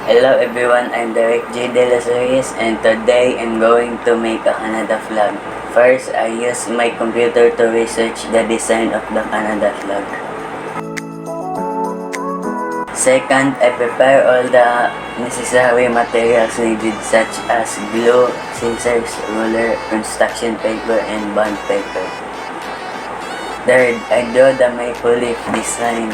Hello everyone, I'm Derek J. De La Reyes and today I'm going to make a Canada flag. First, I use my computer to research the design of the Canada flag. Second, I prepare all the necessary materials needed such as glue, scissors, ruler, construction paper, and bond paper. Third, I draw the maple leaf design.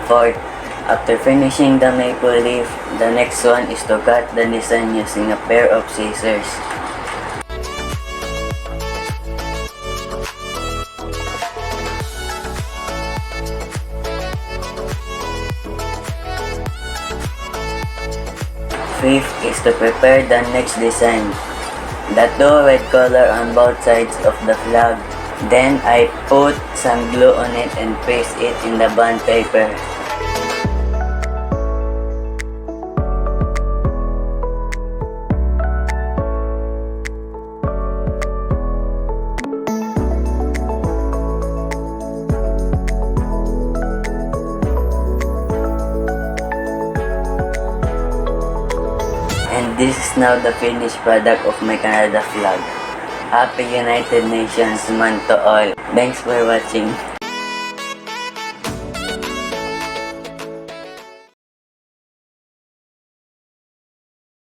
Fourth, after finishing the maple leaf, the next one is to cut the design using a pair of scissors. Fifth is to prepare the next design. The two red color on both sides of the flag. Then I put some glue on it and paste it in the bond paper. And this is now the finished product of my Canada flag. Happy United Nations Month to all. Thanks for watching.